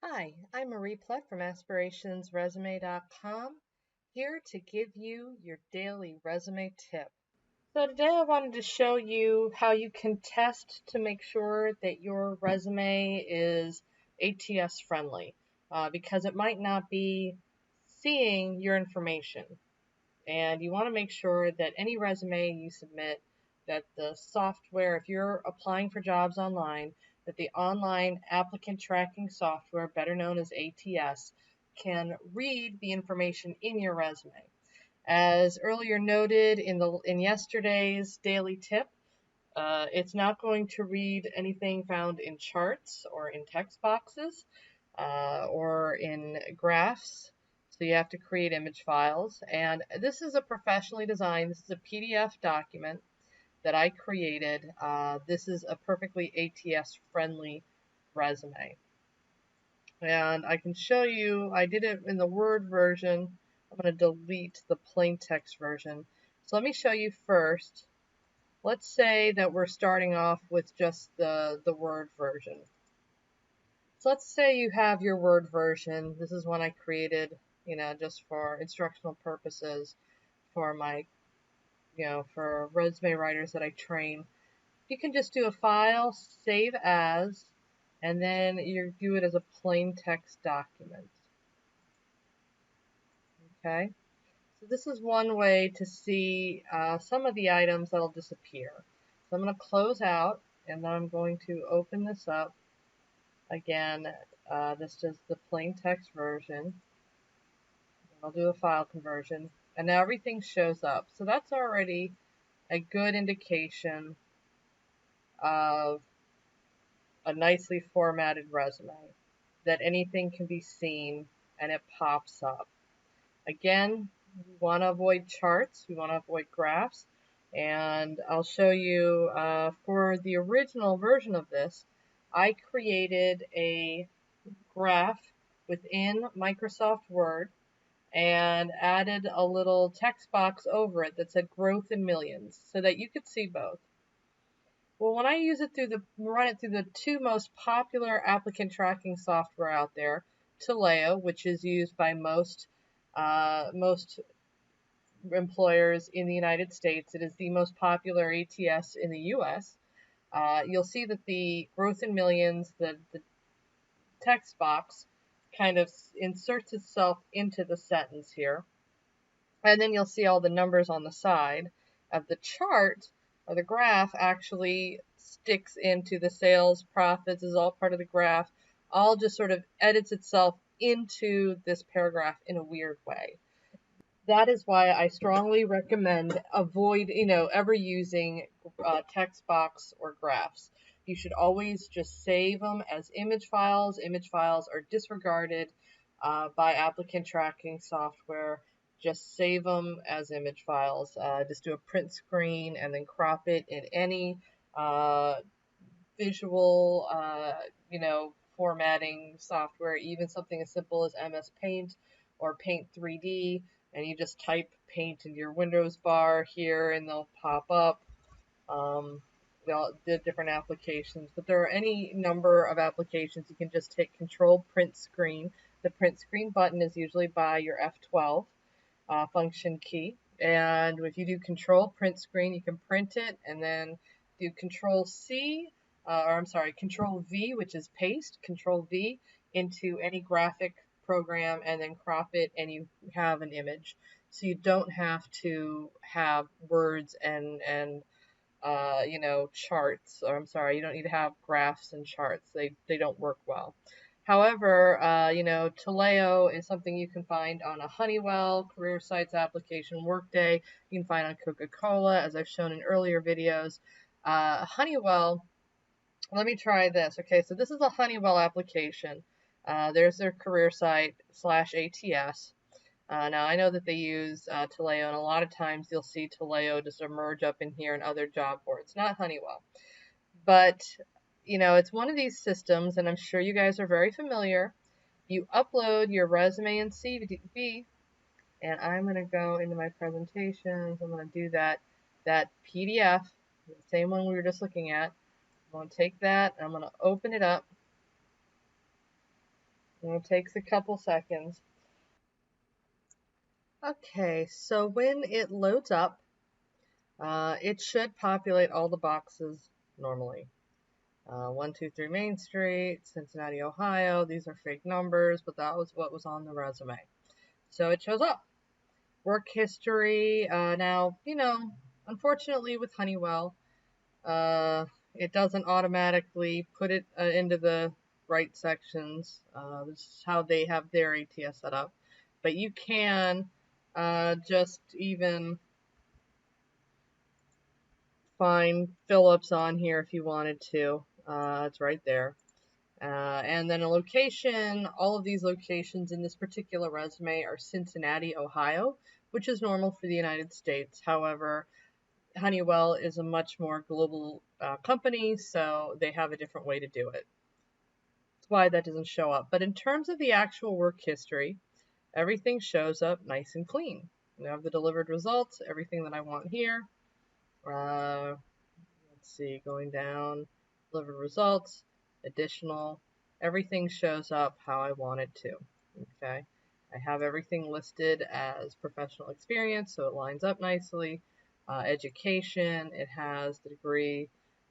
Hi, I'm Marie Plutt from aspirationsresume.com, here to give you your daily resume tip. So today I wanted to show you how you can test to make sure that your resume is ATS friendly, because it might not be seeing your information. And you want to make sure that any resume you submit, that the software, if you're applying for jobs online, that the online applicant tracking software, better known as ATS, can read the information in your resume. As earlier noted in yesterday's daily tip, it's not going to read anything found in charts or in text boxes or in graphs. So you have to create image files. And this is a professionally designed, this is a PDF document that I created. This is a perfectly ATS friendly resume. And I can show you, I did it in the Word version. I'm going to delete the plain text version. So let me show you first. Let's say that we're starting off with just the Word version. So let's say you have your Word version. This is one I created, just for instructional purposes for my, for resume writers that I train. You can just do a file, save as, and then you do it as a plain text document. Okay? So this is one way to see some of the items that'll disappear. So I'm going to close out, and then I'm going to open this up. Again, this is the plain text version. I'll do a file conversion, and now everything shows up. So that's already a good indication of a nicely formatted resume, that anything can be seen and it pops up. Again, we want to avoid charts, we want to avoid graphs, and I'll show you for the original version of this, I created a graph within Microsoft Word and added a little text box over it that said growth in millions so that you could see both. Well, when I run it through the two most popular applicant tracking software out there, Taleo, which is used by most employers in the United States. It is the most popular ATS in the US. You'll see that the growth in millions, the text box, kind of inserts itself into the sentence here. And then you'll see all the numbers on the side of the chart, or the graph actually sticks into the sales, profits, is all part of the graph, all just sort of edits itself into this paragraph in a weird way. That is why I strongly recommend avoid, ever using text box or graphs. You should always just save them as image files. Image files are disregarded by applicant tracking software. Just save them as image files. Just do a print screen and then crop it in any visual, formatting software, even something as simple as MS Paint or Paint 3D, and you just type Paint into your Windows bar here, and they'll pop up. The different applications, but there are any number of applications. You can just hit Control Print Screen. The print screen button is usually by your F12 function key, and if you do Control Print Screen, you can print it, and then do Control C, Control V, which is paste, Control V into any graphic program, and then crop it, and you have an image. So you don't have to have words and charts, you don't need to have graphs and charts. They don't work well. However, Taleo is something you can find on a Honeywell, Career Sites application, Workday. You can find on Coca-Cola, as I've shown in earlier videos. Honeywell, let me try this. Okay, so this is a Honeywell application. There's their career site /ATS. Now, I know that they use Taleo, and a lot of times you'll see Taleo just emerge up in here in other job boards, not Honeywell. But, it's one of these systems, and I'm sure you guys are very familiar. You upload your resume and CV, and I'm going to go into my presentations. I'm going to do that PDF, the same one we were just looking at. I'm going to take that, and I'm going to open it up. It takes a couple seconds. Okay, so when it loads up, it should populate all the boxes normally. 123 Main Street, Cincinnati, Ohio. These are fake numbers, but that was what was on the resume. So it shows up. Work history. Now, unfortunately with Honeywell, it doesn't automatically put it into the right sections. This is how they have their ATS set up. But you can just even find Phillips on here if you wanted to. It's right there. And then a location, all of these locations in this particular resume are Cincinnati, Ohio, which is normal for the United States. However, Honeywell is a much more global company, so they have a different way to do it. That's why that doesn't show up. But in terms of the actual work history, everything shows up nice and clean. We have the delivered results, everything that I want here. Let's see, going down, delivered results, additional, everything shows up how I want it to. Okay, I have everything listed as professional experience, so it lines up nicely. Education, it has the degree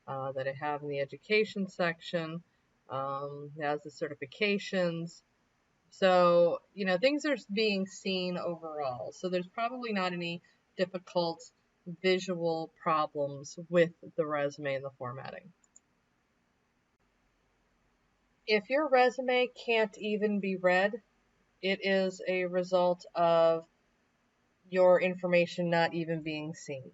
that I have in the education section. It has the certifications. So, things are being seen overall. So there's probably not any difficult visual problems with the resume and the formatting. If your resume can't even be read, it is a result of your information not even being seen.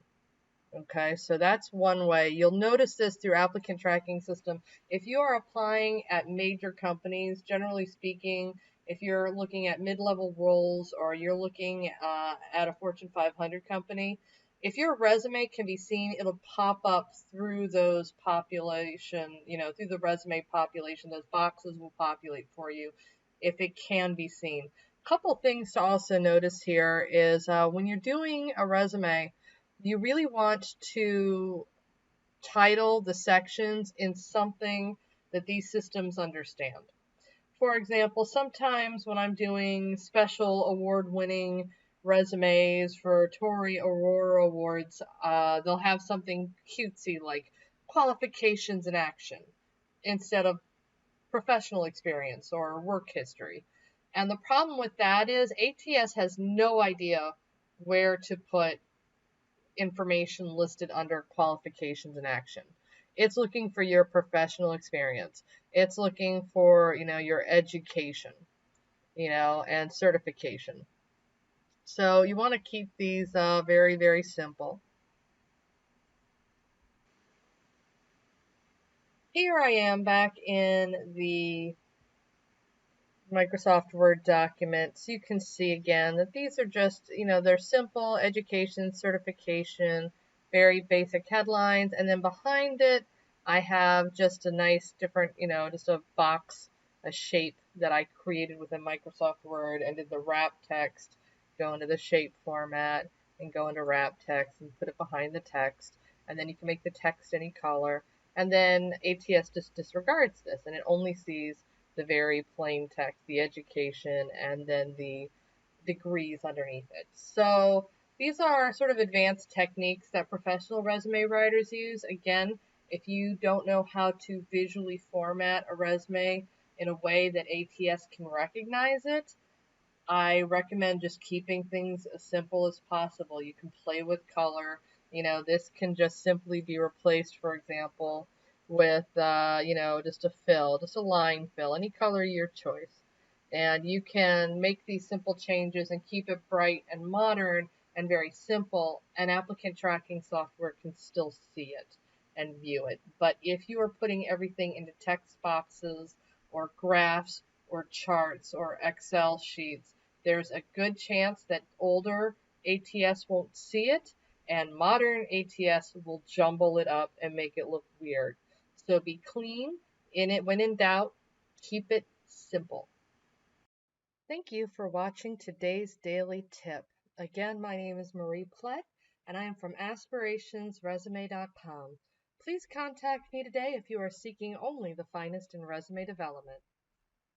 Okay, so that's one way. You'll notice this through applicant tracking system. If you are applying at major companies, generally speaking, if you're looking at mid-level roles or you're looking at a Fortune 500 company, if your resume can be seen, it'll pop up through those population, through the resume population. Those boxes will populate for you if it can be seen. Couple things to also notice here is when you're doing a resume, you really want to title the sections in something that these systems understand. For example, sometimes when I'm doing special award-winning resumes for Tory Aurora Awards, they'll have something cutesy like qualifications in action instead of professional experience or work history. And the problem with that is ATS has no idea where to put information listed under qualifications in action. It's looking for your professional experience. It's looking for, your education, and certification. So you want to keep these very, very simple. Here I am back in the Microsoft Word documents. You can see again that these are just, they're simple education, certification, very basic headlines. And then behind it, I have just a nice different, just a box, a shape that I created within Microsoft Word and did the wrap text, go into the shape format and go into wrap text and put it behind the text. And then you can make the text any color. And then ATS just disregards this and it only sees the very plain text, the education, and then the degrees underneath it. So these are sort of advanced techniques that professional resume writers use. Again, if you don't know how to visually format a resume in a way that ATS can recognize it, I recommend just keeping things as simple as possible. You can play with color. This can just simply be replaced, for example, with, just a fill, just a line fill, any color your choice. And you can make these simple changes and keep it bright and modern and very simple, and applicant tracking software can still see it and view it. But if you are putting everything into text boxes or graphs or charts or Excel sheets, there's a good chance that older ATS won't see it and modern ATS will jumble it up and make it look weird. So be clean in it. When in doubt, keep it simple. Thank you for watching today's daily tip. Again, my name is Marie Plett and I am from aspirationsresume.com. Please contact me today if you are seeking only the finest in resume development.